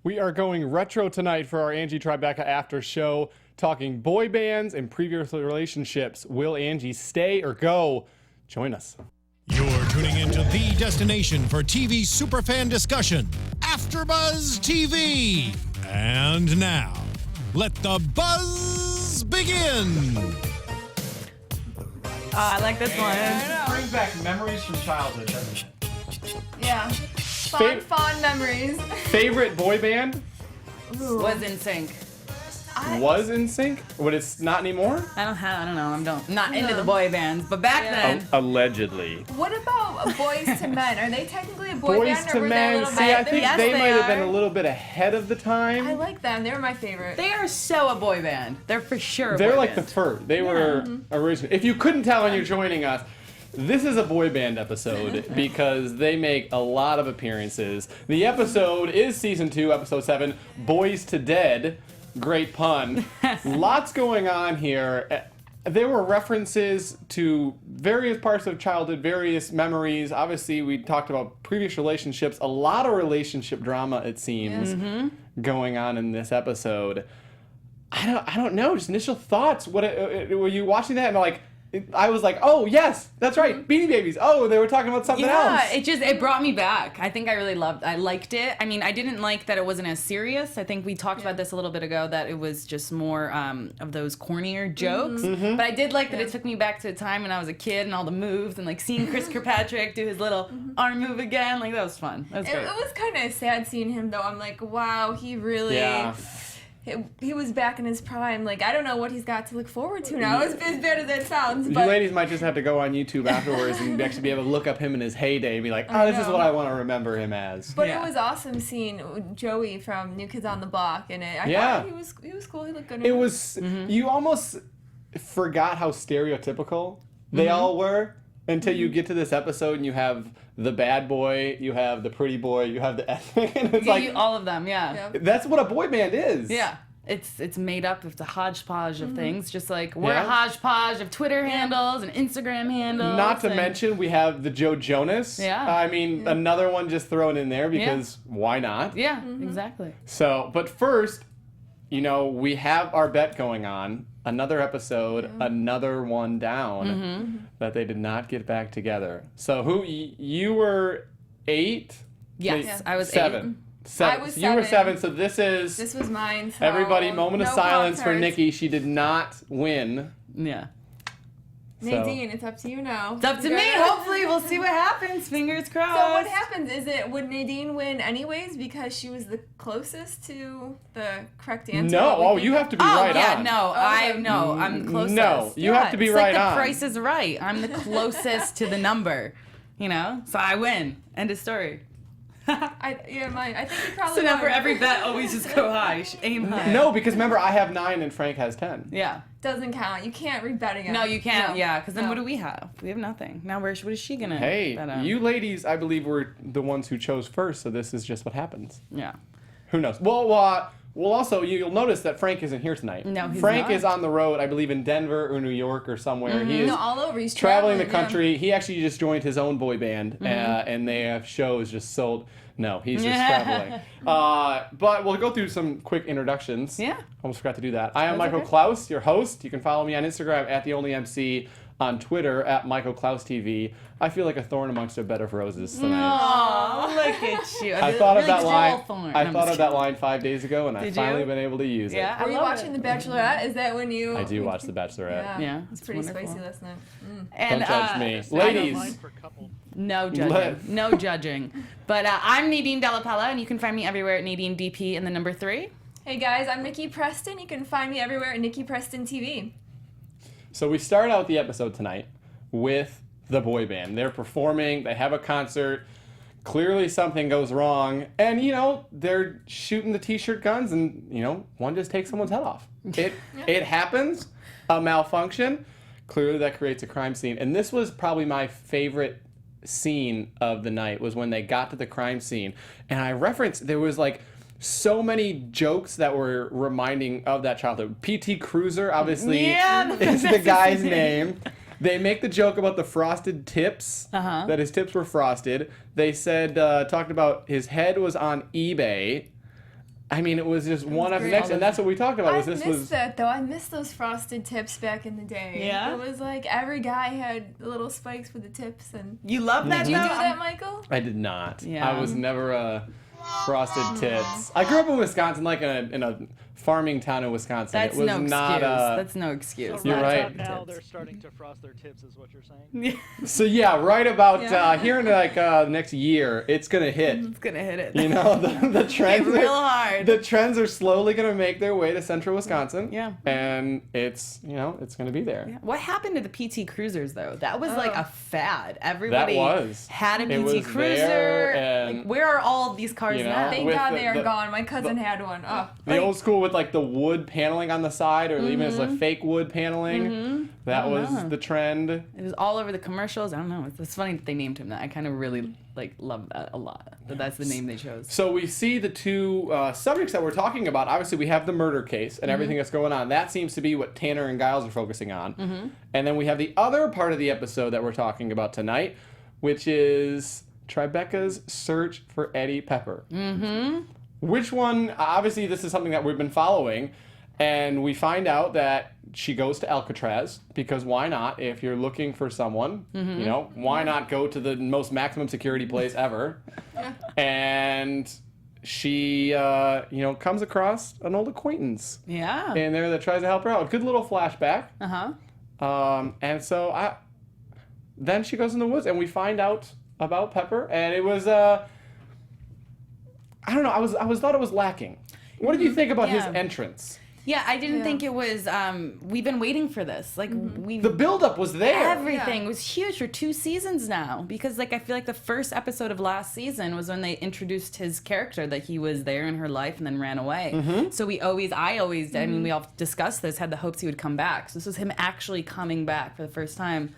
We are going retro tonight for our Angie Tribeca after show, talking boy bands and previous relationships. Will Angie stay or go? Join us. You're tuning into the destination for TV superfan discussion, AFTERBUZZ TV. And now, let the buzz begin. I like this one. Brings back memories from childhood, doesn't it? Yeah. Fond memories. Favorite boy band? Was in sync. Was in sync, but it's not anymore? I don't know. I'm not into the boy bands, but back then. Allegedly. What about Boyz II Men? Are they technically a boy Boys band, to or were they a Men. little See, bit? I think Yes, they they might have are. been a little bit ahead of the time. I like them. They were my favorite. They are so a boy band. They're for sure a They're boy like band. the first. They were original. If you couldn't tell when you're joining us, this is a boy band episode because they make a lot of appearances. The episode is season 2, episode 7, Boyz II Dead. Great pun. Lots going on here. There were references to various parts of childhood, various memories. Obviously, we talked about previous relationships. A lot of relationship drama, it seems, going on in this episode. I don't know. Just initial thoughts. Were you watching that and like? I was like, oh yes, that's right, Beanie Babies. Oh, they were talking about something else. Yeah, it brought me back. I think I liked it. I mean, I didn't like that it wasn't as serious. I think we talked about this a little bit ago, that it was just more of those cornier jokes. But I did like that it took me back to a time when I was a kid and all the moves and like seeing Chris Kirkpatrick do his little arm move again. Like that was fun. That was It great. was kind of sad seeing him though. I'm like, wow, he really. Yeah. He was back in his prime. Like, I don't know what he's got to look forward to now. As bad as that sounds, You but ladies might just have to go on YouTube afterwards and actually be able to look up him in his heyday and be like, oh, this is what I want to remember him as. But Yeah. it was awesome seeing Joey from New Kids on the Block in it. I Yeah. thought he was cool. He looked good. In It was, you almost forgot how stereotypical they all were until you get to this episode and you have the bad boy, you have the pretty boy, you have the ethnic, and it's like, all of them, yeah. that's what a boy band is. Yeah. It's made up of the hodgepodge of things, just like we're Yeah. a hodgepodge of Twitter handles and Instagram handles. Not to and- mention, we have the Joe Jonas. Yeah. I mean, another one just thrown in there because why not? Yeah, exactly. So, but first, you know, we have our bet going on. Another episode, another one down that they did not get back together. So, you were 8? Yes, Wait, I was 7. 7. I was You were 7. 7, so this is... This was mine. So everybody, moment of no silence for Pop-Tarts. Nikki. She did not win. 8. Yeah. Nadine, it's up to you now. It's up to me. Hopefully, we'll see what happens. Fingers crossed. So what happens? Would Nadine win anyways because she was the closest to the correct answer? No, What we oh, think you of- have to be Oh right yeah, on. I'm closest. No, you have to be it's right like on. The Price is Right. I'm the closest to the number, so I win. End of story. I think you probably So now won. for every bet, always just go high, aim high. No, because remember, I have 9 and Frank has 10. Yeah. Doesn't count. You can't rebet again. No, you can't. No. Yeah, because then No. what do we have? We have nothing. Now what is she gonna? Hey, bet on? you ladies, I believe, were the ones who chose first, so this is just what happens. Yeah. Who knows? Well, also, you'll notice that Frank isn't here tonight. No, he's Frank not. is on the road, I believe, in Denver or New York or somewhere. He is No, all over. He's traveling the yeah. country. He actually just joined his own boy band, and they have shows just sold. No, he's just traveling. But we'll go through some quick introductions. Yeah. Almost forgot to do that. I am That's Michael okay. Clouse, your host. You can follow me on Instagram at TheOnlyMC, on Twitter at Michael Clouse TV. I feel like a thorn amongst a bed of roses tonight. Oh, look at you. I thought of that line. Thorn. I I'm thought just of that line 5 days ago, and I've Did you? finally been able to use Yeah. it. Were you watching The Bachelorette? Is that when you? I do watch The Bachelorette. Yeah, it's it's pretty wonderful. spicy last night. And, Don't judge me, I ladies. No judging. Let- No judging. But I'm Nadine Della, Pelle, and you can find me everywhere at Nadine DP and the number 3. Hey guys, I'm Nikki Preston. You can find me everywhere at Nikki Preston TV. So we start out the episode tonight with the boy band. They're performing. They have a concert. Clearly something goes wrong, and they're shooting the t-shirt guns, and one just takes someone's head off. It happens. A malfunction. Clearly that creates a crime scene, and this was probably my favorite scene of the night, was when they got to the crime scene, and I referenced there was like so many jokes that were reminding of that childhood. P.T. Cruiser obviously is the guy's name. They make the joke about the frosted tips, that his tips were frosted. They said, talked about his head was on eBay. I mean, it was just one after the great. next, and that's what we talked about. I Was this missed was that though. I missed those frosted tips back in the day. Yeah? It was like every guy had little spikes for the tips, and You love that, did you though? do that, Michael? I did not. Yeah. I was never a frosted tits. I grew up in Wisconsin, like in a farming town in Wisconsin. That's it was no not excuse. a. That's no excuse. You're right. Up now they're starting to frost their tips, is what you're saying. So yeah, right about Yeah. here in like next year, it's gonna hit. It's gonna hit it. You know, the trends Real hard. The trends are slowly gonna make their way to central Wisconsin. Yeah. And it's it's gonna be there. Yeah. What happened to the PT Cruisers though? That was like a fad. Everybody was. had a It PT was Cruiser. there, and, like, where are all of these cars you know, now? Thank with God the- they are the- gone. My cousin had one. Oh, The old school with like the wood paneling on the side, or even as like fake wood paneling. That was know. the trend. It was all over the commercials. I don't know. It's funny that they named him that. I kind of really love that a lot. That's the name they chose. So we see the two subjects that we're talking about. Obviously, we have the murder case and everything that's going on. That seems to be what Tanner and Giles are focusing on. And then we have the other part of the episode that we're talking about tonight, which is Tribeca's search for Eddie Pepper. Which one? Obviously, this is something that we've been following. And we find out that she goes to Alcatraz, because why not? If you're looking for someone, why not go to the most maximum security place ever? And she, comes across an old acquaintance Yeah. in there that tries to help her out. Good little flashback. Uh-huh. And so then she goes in the woods, and we find out about Pepper, and it was, I don't know, I thought it was lacking. What did you think about his Yeah. entrance? Yeah, I didn't Yeah. think it was. We've been waiting for this. Like we. The buildup was there. Everything was huge for 2 seasons now, because I feel like the first episode of last season was when they introduced his character, that he was there in her life and then ran away. So I always, I mean, we all discussed this, had the hopes he would come back. So this was him actually coming back for the first time.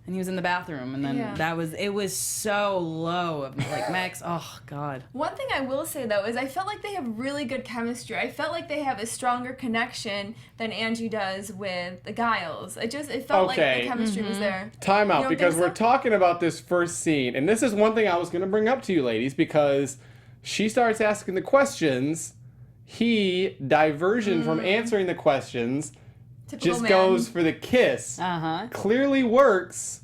And he was in the bathroom, and then it was so low of like Max. Oh God. one thing I will say though is I felt like they have really good chemistry. I felt like they have a stronger connection than Angie does with the Giles. It felt like Okay. the chemistry was there. Time You out, don't because think we're so? talking about this first scene, and this is one thing I was going to bring up to you ladies, because she starts asking the questions. He, diversion from answering the questions, Typical just man. goes for the kiss. Uh-huh. Clearly works.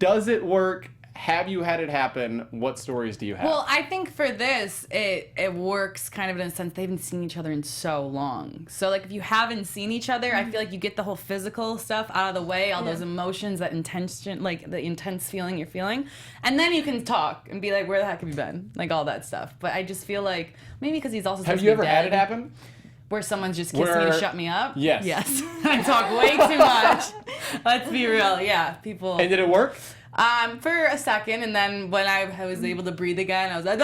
Does it work? Have you had it happen? What stories do you have? Well, I think for this, it works kind of in a sense they haven't seen each other in so long. So like if you haven't seen each other, I feel like you get the whole physical stuff out of the way, all those emotions, that intention, like the intense feeling you're feeling, and then you can talk and be like, where the heck have you been? Like all that stuff. But I just feel like maybe because he's also have supposed you to be ever had it dead, happen? where someone's just kissing me Where- to shut me up? Yes. Yes. I talk way too much. Let's be real. Yeah, people. And did it work? For a second, and then when I was able to breathe again, I was like,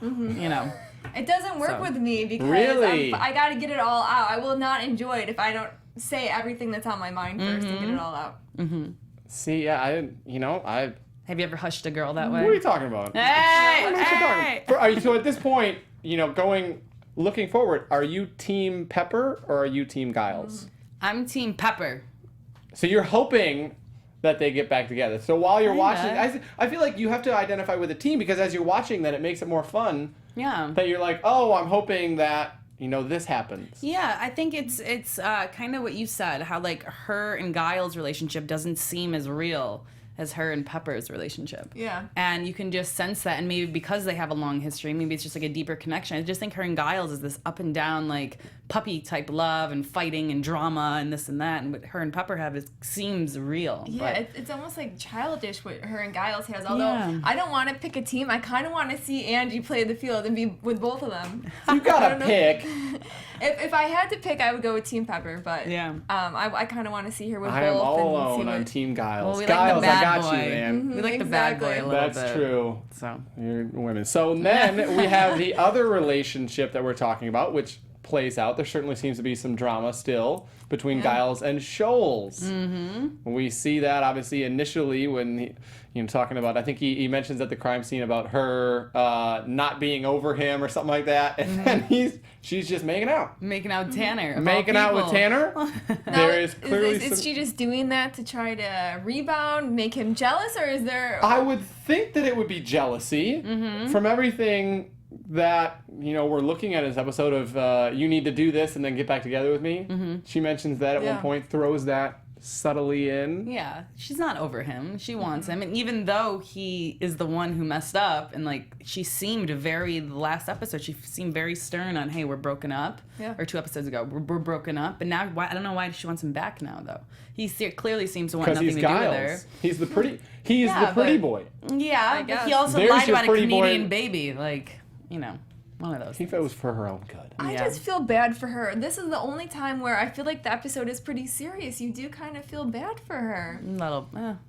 you know. It doesn't work So. with me because Really? I got to get it all out. I will not enjoy it if I don't say everything that's on my mind first and get it all out. See, yeah, I. Have you ever hushed a girl that What are you way? talking about? Hey! What are you Hey! talking? So at this point, looking forward, are you Team Pepper or are you Team Giles? I'm Team Pepper. So you're hoping that they get back together. So while you're watching, Kinda. I feel like you have to identify with a team, because as you're watching, then it makes it more fun. Yeah. That you're like, oh, I'm hoping that this happens. Yeah, I think it's kind of what you said, how like her and Giles' relationship doesn't seem as real as her and Pepper's relationship. Yeah. And you can just sense that, and maybe because they have a long history, maybe it's just like a deeper connection. I just think her and Giles is this up and down, like puppy type love and fighting and drama and this and that, and what her and Pepper have seems real. Yeah, but it's almost like childish what her and Giles has. Although Yeah. I don't want to pick a team, I kind of want to see Angie play the field and be with both of them. You I gotta don't know. pick. If I had to pick, I would go with Team Pepper. But Yeah. I kind of want to see her with I am both. all and alone see on what, Team Giles. Well, we like the Giles, I bad got boy. you, man. we like the bad boy a exactly. little That's bit. true. So You're women. So then we have the other relationship that we're talking about, which plays out. There certainly seems to be some drama still between Giles and Shoals. Mm-hmm. We see that obviously initially when talking about, I think he mentions at the crime scene about her not being over him or something like that, and then she's just making out. making out Tanner. of all Making out with people. Tanner. There is clearly is she just doing that to try to rebound, make him jealous, or is there? I would think that it would be jealousy from everything that, we're looking at this episode of you need to do this and then get back together with me. She mentions that at one point, throws that subtly in. Yeah, she's not over him. She wants him. And even though he is the one who messed up, and she seemed the last episode, she seemed very stern on, hey, we're broken up. Yeah. Or 2 episodes ago, we're broken up. And now, I don't know why she wants him back now, though. He clearly seems to want nothing to do with her. He's the pretty, boy. Yeah, guess. but he also There's lied your about a pretty boy. Canadian baby. One of those He things. thought it was for her own good. I just feel bad for her. This is the only time where I feel like the episode is pretty serious. You do kind of feel bad for her.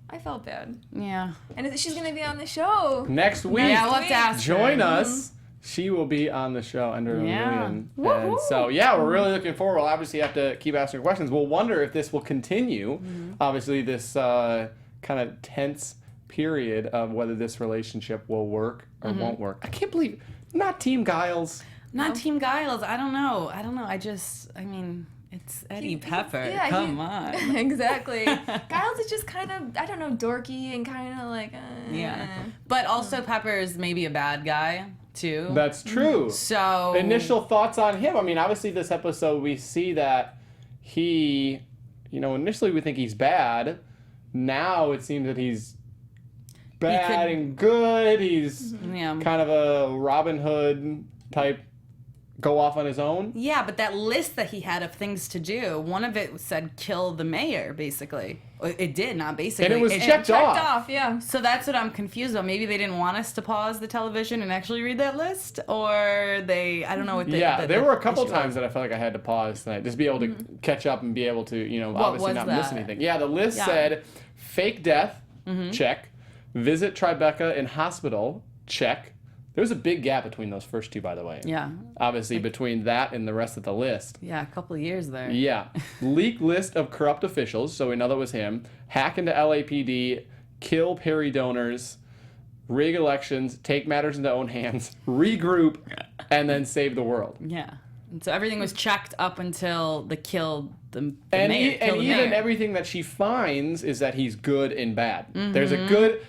I felt bad. Yeah. And she's going to be on the show. Next week, Yeah, we'll have to ask her. join us. She will be on the show under Yeah. And Woohoo. so, we're really looking forward. We'll obviously have to keep asking questions. We'll wonder if this will continue. Obviously, this kind of tense period of whether this relationship will work or won't work. I can't believe not Team Giles. Not Team Giles. I don't know. It's Eddie Pepper. Come on. Exactly. Giles is just kind of, I don't know, dorky and kind of like... Yeah. But also Pepper is maybe a bad guy, too. That's true. So... Initial thoughts on him. Obviously this episode we see that he, initially we think he's bad. Now it seems that he's bad and good. He's kind of a Robin Hood type, go off on his own. Yeah, but that list that he had of things to do, one of it said kill the mayor, basically. It did, not basically. And it was checked off. Yeah. So that's what I'm confused about. Maybe they didn't want us to pause the television and actually read that list, or I don't know what they... there were a couple times that I felt like I had to pause tonight, just be able to catch up and be able to, obviously not miss anything. Yeah, the list said fake death, check. Visit Tribeca in hospital, check. There was a big gap between those first two, by the way. Yeah. Obviously, between that and the rest of the list. Yeah, a couple of years there. Yeah. Leak list of corrupt officials, so we know that was him. Hack into LAPD, kill Perry donors, rig elections, take matters into own hands, regroup, and then save the world. Yeah. And so everything was checked up until the kill the And, mayor. and even everything that she finds is that he's good and bad. There's a good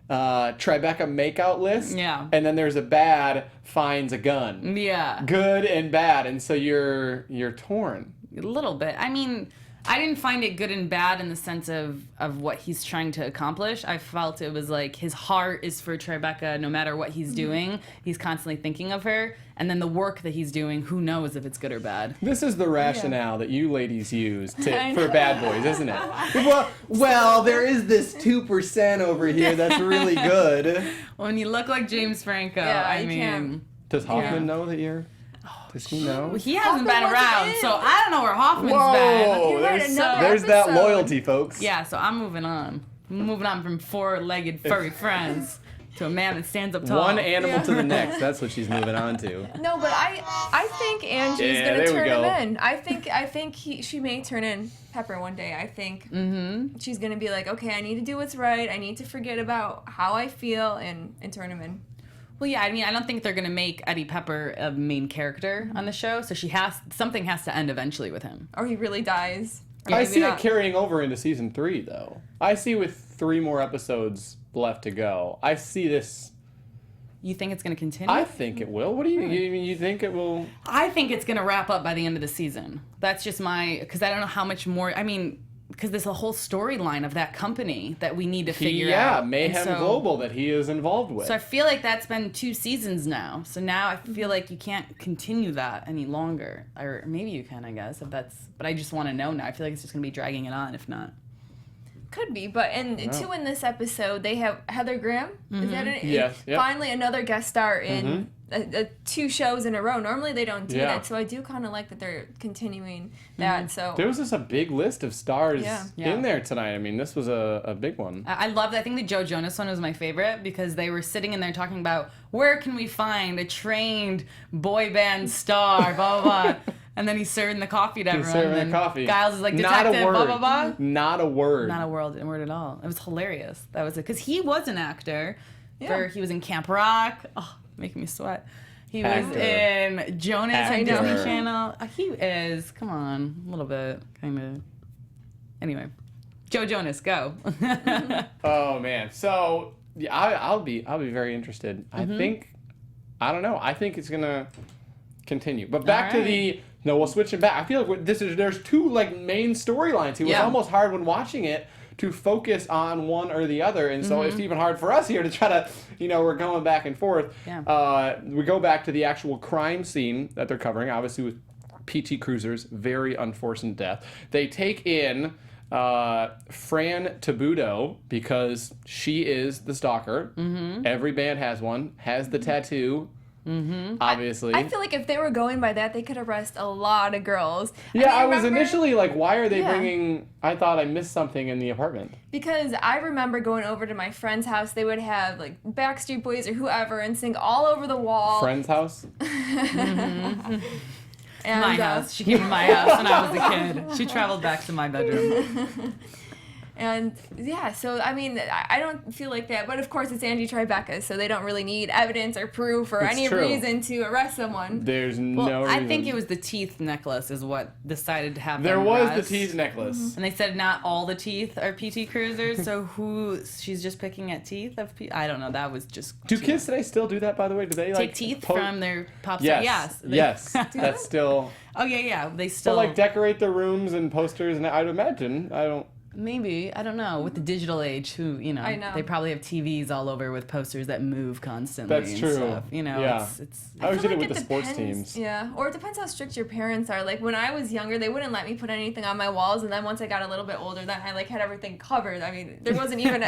Tribeca makeout list. Yeah. And then there's a bad finds a gun. Yeah. Good and bad, and so you're torn. A little bit. I didn't find it good and bad in the sense of what he's trying to accomplish. I felt it was like his heart is for Tribeca no matter what he's doing. He's constantly thinking of her. And then the work that he's doing, who knows if it's good or bad. This is the rationale that you ladies use for bad boys, isn't it? Well, there is this 2% over here that's really good. When you look like James Franco, can't. Does Hoffman know that you're... Does he know? He hasn't Hoffman been around, wasn't so in. I don't know where Hoffman's Whoa, been. there's that loyalty, folks. Yeah, so I'm moving on. Moving on from four-legged furry friends to a man that stands up tall. One animal to the next. That's what she's moving on to. No, but I think Angie's Yeah, gonna there we turn go. him in. I think she may turn in Pepper one day. I think she's gonna be like, okay, I need to do what's right. I need to forget about how I feel and turn him in. Well, yeah, I don't think they're gonna make Eddie Pepper a main character on the show, so something has to end eventually with him. Or he really dies. Or I maybe see not. it carrying over into season 3, though. I see with 3 more episodes left to go. I see this. You think it's gonna continue? I think it will. What do you think it will? I think it's gonna wrap up by the end of the season. That's just because I don't know how much more. Because there's a whole storyline of that company that we need to figure out. Mayhem And so- Global that he is involved with. So I feel like that's been 2 seasons now. So now I feel like you can't continue that any longer. Or maybe you can, I guess, if that's... But I just want to know now. I feel like it's just going to be dragging it on, if not. Could be, but too in this episode they have Heather Graham. Is that it? Yes, yep. Finally, another guest star in 2 shows in a row. Normally they don't do Yeah. that, so I do kind of like that they're continuing that. So There was just a big list of stars Yeah. in there tonight. This was a big one. I love that. I think the Joe Jonas one was my favorite because they were sitting in there talking about where can we find a trained boy band star, blah, blah, blah. And then he's serving the coffee to everyone. serving the and coffee. Giles is like, Not a detective, word. blah, blah, blah. Not a word. Not a word at all. It was hilarious. That was it. Because he was an actor. Yeah. He was in Camp Rock. Oh, making me sweat. He was Actor. in Jonas on Actor. Disney Channel. He is. Come on. A little bit. Kind of. Anyway. Joe Jonas, go. Oh man. So yeah, I'll be very interested. I think I don't know. I think it's gonna continue. But back to All the we'll switch it back. I feel like there's two like main storylines. It was almost hard when watching it to focus on one or the other, and so it's even hard for us here to try to, we're going back and forth. Yeah. We go back to the actual crime scene that they're covering, obviously with PT Cruiser's very unfortunate death. They take in Fran Tabudo because she is the stalker. Every band has one, has the tattoo. Obviously. I feel like if they were going by that, they could arrest a lot of girls. Yeah, I was remember- initially like, why are they bringing... I thought I missed something in the apartment. Because I remember going over to my friend's house, they would have like Backstreet Boys or whoever and sing all over the wall. Friend's house? And, My house. She came to my house when I was a kid. She traveled back to my bedroom. And yeah, so I mean, I don't feel like that, but of course it's Angie Tribeca, so they don't really need evidence or proof or It's any true. reason to arrest someone. There's Well, no reason. I think it was the teeth necklace is what decided to have There them was arrest. the teeth necklace. And they said not all the teeth are PT Cruisers, so she's just picking at teeth of I don't know, that was just... Do kids today still do that, by the way? Do they take like teeth po- from their pop star? Yes. Yes. Yes. That's still... Oh, yeah, they So still... like decorate their rooms and posters, and I'd imagine, I don't... Maybe, I don't know, with the digital age, I know. they probably have TVs all over with posters that move constantly. That's and true. Stuff. Yeah. It's I always feel did it like with the sports depends, teams. Yeah, or it depends how strict your parents are. Like when I was younger, they wouldn't let me put anything on my walls, and then once I got a little bit older, then I like had everything covered. I mean, there wasn't even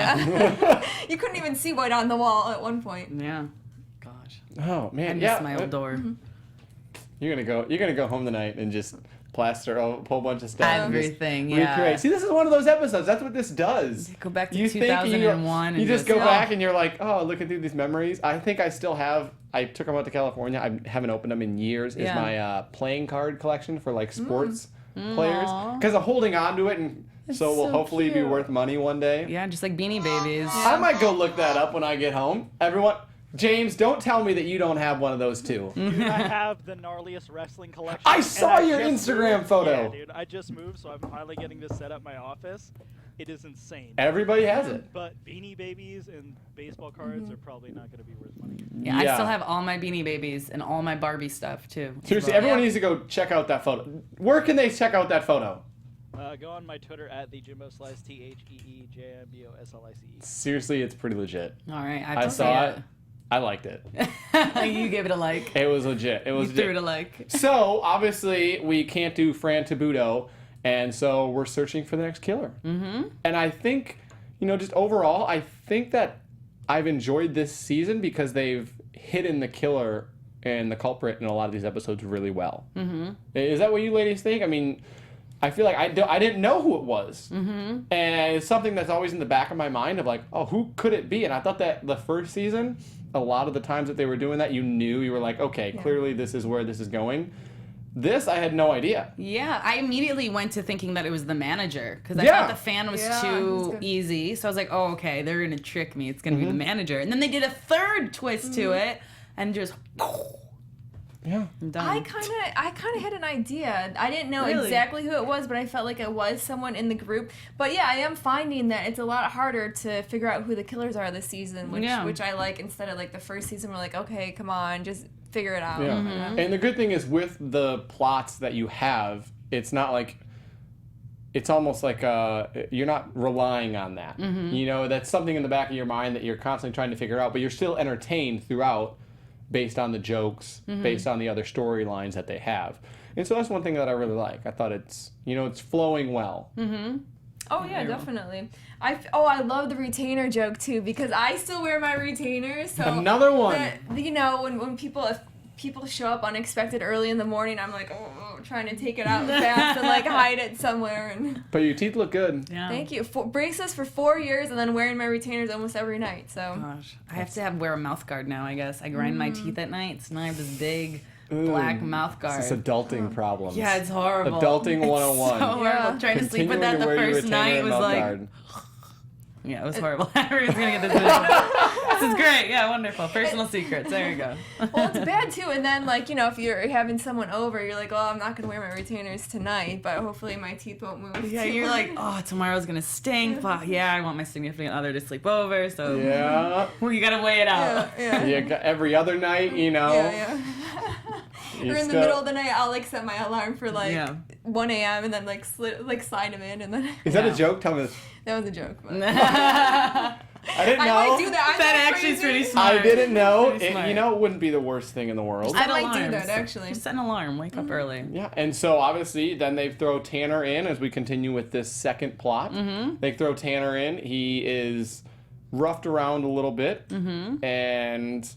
you couldn't even see what on the wall at one point. yeah. Gosh. Oh, I man. miss Yeah. my old door. You're gonna go home tonight and just plaster a whole bunch of stuff. and just Everything, yeah. recreate. See, this is one of those episodes. That's what this does. Go back to You think you 2001 You and just go just- back and you're like, oh, look at these memories. I think I still have. I took them out to California. I haven't opened them in years. Is Yeah. my playing card collection for like sports Mm. players Aw. because I'm holding on to it, and so will so hopefully be cute. worth money one day. Yeah, just like Beanie Babies. I might go look that up when I get home. Everyone, James, don't tell me that you don't have one of those too. Dude, I have the gnarliest wrestling collection. I and saw your just Instagram moved. photo. Yeah, dude, I just moved, so I'm finally getting to set up my office. It is insane. Everybody has it. But Beanie Babies and baseball cards are probably not going to be worth money. Yeah, I Yeah. still have all my Beanie Babies and all my Barbie stuff too. Seriously, Well, everyone Yeah. needs to go check out that photo. Where can they check out that photo? Go on my Twitter at @thejimbo_, TheeJimboSlice. Seriously, it's pretty legit. All right, I saw it. I liked it. You gave it a like. It was legit. It was You threw legit. it a like. So, obviously, we can't do Fran Tabudo, and so we're searching for the next killer. Mm-hmm. And I think, just overall, I think that I've enjoyed this season because they've hidden the killer and the culprit in a lot of these episodes really well. Mm-hmm. Is that what you ladies think? I mean, I feel like I didn't know who it was. Mm-hmm. And it's something that's always in the back of my mind of like, oh, who could it be? And I thought that the first season, a lot of the times that they were doing that, you were like, okay, clearly this is where this is going. This, I had no idea. Yeah, I immediately went to thinking that it was the manager because I Yeah. thought the fan was Yeah, that's too good. easy. So I was like, oh, okay, they're gonna trick me. It's gonna be the manager. And then they did a third twist to it, and just Yeah. I'm done. I kind of had an idea. I didn't know Really? exactly who it was, but I felt like it was someone in the group. But yeah, I am finding that it's a lot harder to figure out who the killers are this season, which I like. Instead of like the first season, we're like, okay, come on, just figure it out. Yeah. you know? And the good thing is with the plots that you have, it's not like, it's almost like you're not relying on that. That's something in the back of your mind that you're constantly trying to figure out, but you're still entertained throughout based on the jokes, based on the other storylines that they have. And so that's one thing that I really like. I thought it's flowing well. Oh yeah, definitely. I love the retainer joke too because I still wear my retainers. So Another one. When people show up unexpected early in the morning, I'm like, trying to take it out fast and like hide it somewhere. And But your teeth look good. Yeah. thank you. Braces for 4 years and then wearing my retainers almost every night. So Gosh, I have to wear a mouth guard now. I guess I grind my teeth at night, so now I have this big black mouth guard. It's adulting problems. Yeah, it's horrible. Adulting 101. It's so horrible. Yeah. Trying to sleep with Continuing that to the wear your first retainer night and was mouth like, guard. yeah, it was horrible. Everyone's gonna get this video. This is great. Yeah, wonderful. Personal secrets. There you go. Well, it's bad too. And then, like, you know, if you're having someone over, you're like, oh, I'm not gonna wear my retainers tonight, but hopefully my teeth won't move. Yeah, you're like, oh, tomorrow's gonna stink. But yeah, I want my significant other to sleep over, so Yeah. well, you gotta weigh it out. Yeah. Yeah, every other night, you know. Yeah. you Or in the still- middle of the night, I'll like set my alarm for like Yeah. 1 a.m. and then like slide them in, and then Is that Yeah. a joke? Tell me this. that was a joke. But I didn't know. I might do that. I'm That not actually is crazy. pretty smart. I didn't know. Pretty smart. You know, it wouldn't be the worst thing in the world. I Set might do alarms. that, actually. Just set an alarm. Wake up early. Yeah, and so obviously then they throw Tanner in as we continue with this second plot. Mm-hmm. They throw Tanner in. He is roughed around a little bit, Mm-hmm. and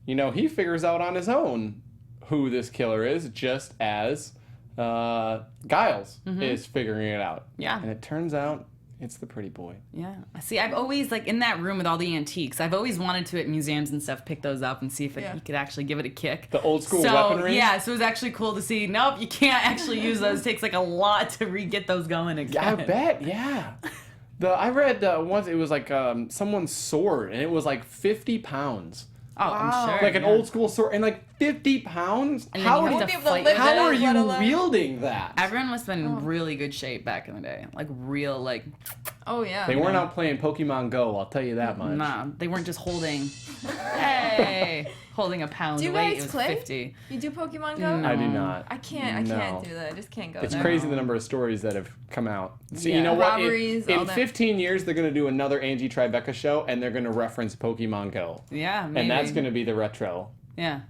you know he figures out on his own who this killer is, just as Giles is figuring it out. Mm-hmm. Yeah. and it turns out it's the pretty boy. Yeah. See, I've always, like, in that room with all the antiques, I've always wanted to, at museums and stuff, pick those up and see if Yeah. you could actually give it a kick. The old school So, weaponry. yeah, so it was actually cool to see, nope, you can't actually use those. It takes, like, a lot to get those going again. I bet. Yeah. I read once it was like someone's sword, and it was like 50 pounds. Oh, Wow. I'm sure. Like an yeah. old school sword, and like 50 pounds? And then How you are have you, to to be able to fight lift with it it. how are let you alone- wielding that? Everyone must have been in really good shape back in the day. Like, real, like, Oh yeah. They weren't out playing Pokemon Go, I'll tell you that much. nah, they weren't just holding, hey, holding a pound Do you weight. guys It was play? 50. You do Pokemon Go? No. I do not. I can't No. do that. I just can't go It's there. crazy the number of stories that have come out. So you Yeah. know what? Robberies, all In that. 15 years, they're going to do another Angie Tribeca show, and they're going to reference Pokemon Go. Yeah, maybe. And that's going to be the retro. Yeah.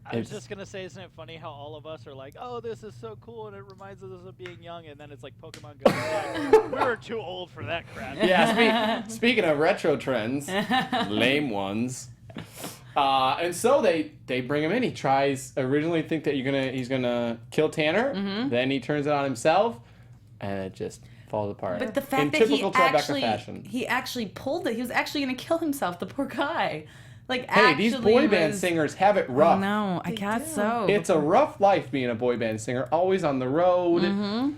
I was It's- just gonna say, isn't it funny how all of us are like, oh, this is so cool, and it reminds us of being young, and then it's like Pokemon Go. It's like, we were too old for that crap. Yeah, speaking of retro trends, lame ones. And so they bring him in. He tries originally think that he's gonna kill Tanner. Mm-hmm. Then he turns it on himself, and it just falls apart. But the in fact that typical Tribeca he fashion. actually pulled it. He was actually going to kill himself, the poor guy. Like, Hey, actually these boy band was- singers have it rough. No, I They guess do. so. It's a rough life being a boy band singer. Always on the road.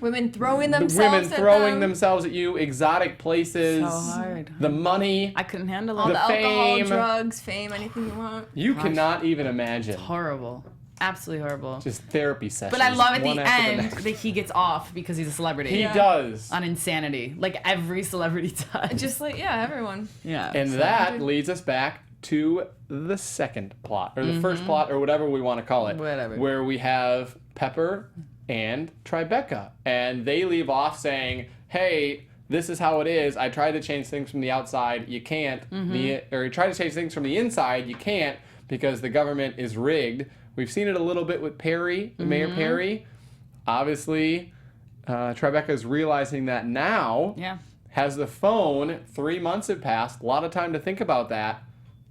Women throwing The themselves women at throwing them. themselves at you. Exotic places. So hard. The money. I couldn't handle All it. the alcohol, fame. drugs, fame, anything you want. You Gosh. cannot even imagine. Horrible. Absolutely horrible. Just therapy sessions. But I love at one the after end next. that he gets off because he's a celebrity. He Yeah. does. On insanity. Like every celebrity does. Just like, yeah, everyone. yeah. And so- that leads us back to the second plot, or the first plot, or whatever we want to call it. Whatever. Where we have Pepper and Tribeca. And they leave off saying, hey, this is how it is. I tried to change things from the outside. You can't. Or you try to change things from the inside. You can't because the government is rigged. We've seen it a little bit with Perry, Mayor Perry. Obviously, Tribeca is realizing that now. Yeah. Has the phone. 3 months have passed. A lot of time to think about that.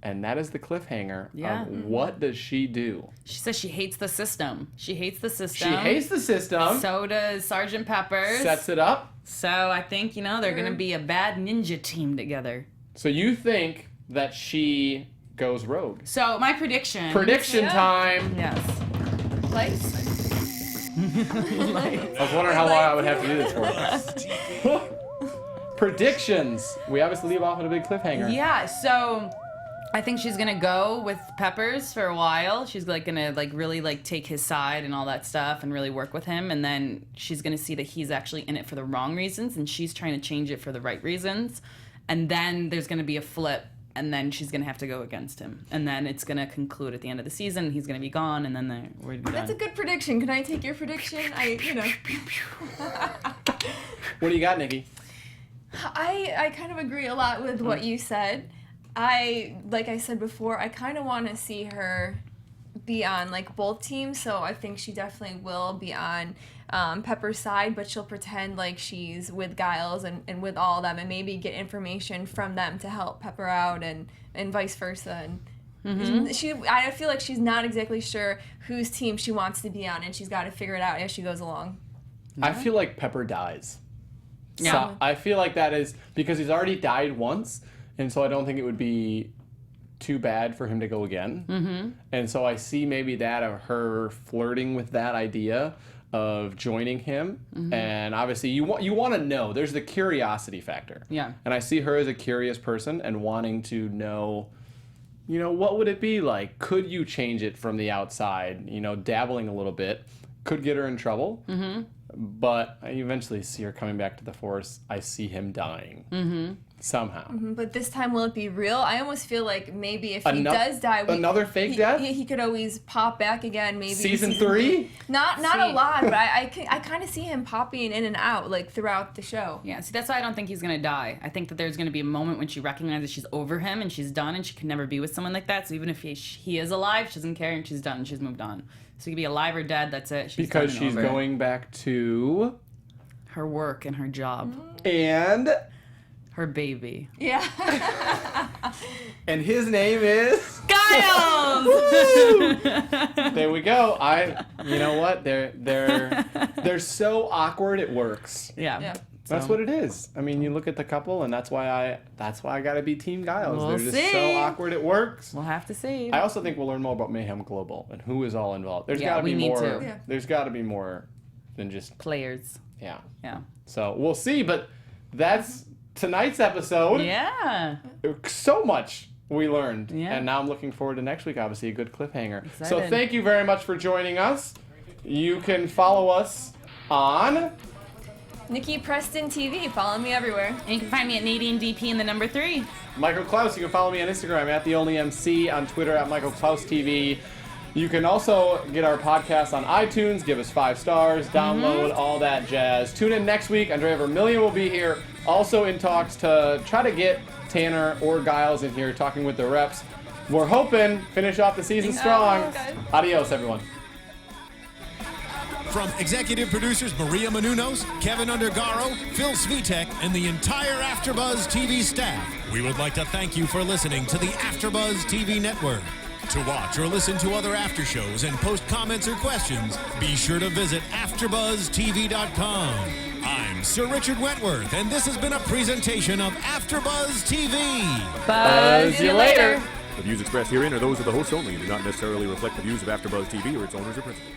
And that is the cliffhanger Yeah. of what does she do? She says she hates the system. She hates the system. She hates the system, So does Sergeant Pepper's. sets it up. So I think, they're going to be a bad ninja team together. So you think that she goes rogue. So my prediction. Prediction Yeah. time. Yes. Lights. I was wondering how long I would have to do this for. Predictions. We obviously leave off on a big cliffhanger. Yeah, so I think she's gonna go with Peppers for a while. She's like gonna really take his side and all that stuff and really work with him, and then she's gonna see that he's actually in it for the wrong reasons and she's trying to change it for the right reasons. And then there's gonna be a flip, and then she's gonna have to go against him. And then it's gonna conclude at the end of the season, he's gonna be gone, and then we're gonna be That's a done. good prediction. Can I take your prediction? What do you got, Nikki? I kind of agree a lot with what you said. Like I said before, I kind of want to see her be on both teams, so I think she definitely will be on Pepper's side, but she'll pretend like she's with Giles and with all of them, and maybe get information from them to help Pepper out, and vice versa. And I feel like she's not exactly sure whose team she wants to be on, and she's got to figure it out as she goes along. I feel like Pepper dies. Yeah. So I feel like that is because he's already died once, and so I don't think it would be too bad for him to go again. Mm-hmm. And so I see maybe that of her flirting with that idea of joining him. Mm-hmm. And obviously you want to know. There's the curiosity factor. Yeah. And I see her as a curious person and wanting to know you know, what would it be like? Could you change it from the outside? You know, dabbling a little bit could get her in trouble. Mm-hmm. But I eventually see her coming back to the Force. I see him dying. Somehow. But this time, will it be real? I almost feel like maybe if he does die, another fake death? He could always pop back again. Maybe Season 3? Not a lot, but I kind of see him popping in and out like throughout the show. Yeah, see, that's why I don't think he's gonna die. I think that there's gonna be a moment when she recognizes she's over him and she's done, and she can never be with someone like that. So even if he is alive, she doesn't care, and she's done. She's moved on. So he could be alive or dead. That's it. Because she's going back to her work and her job and her baby. Yeah. And his name is Giles. There we go. You know what? They're so awkward it works. Yeah. That's what it is. I mean, you look at the couple, and that's why I gotta be Team Giles. We'll They're just see. so awkward it works. We'll have to see. I also think we'll learn more about Mayhem Global and who is all involved. There's gotta be we need more. to. Yeah. There's gotta be more than just Players. yeah. Yeah. So we'll see. But that's tonight's episode. Yeah. So much we learned. Yeah. And now I'm looking forward to next week, obviously, a good cliffhanger. Excited. So thank you very much for joining us. You can follow us on Nikki Preston TV. Follow me everywhere. And you can find me at Nadine DP and the number 3. Michael Clouse. You can follow me on Instagram at TheOnlyMC, on Twitter at Michael Clouse TV. You can also get our podcast on iTunes. Give us 5 stars. Download all that jazz. Tune in next week. Andrea Vermillion will be here. Also in talks to try to get Tanner or Giles in here talking with the reps. We're hoping finish off the season strong. good. Adios, everyone. From executive producers Maria Menounos, Kevin Undergaro, Phil Svitek, and the entire AfterBuzz TV staff, we would like to thank you for listening to the AfterBuzz TV network. To watch or listen to other after shows and post comments or questions, be sure to visit AfterBuzzTV.com. I'm Sir Richard Wentworth, and this has been a presentation of AfterBuzz TV. Buzz you later. The views expressed herein are those of the hosts only and do not necessarily reflect the views of AfterBuzz TV or its owners or principals.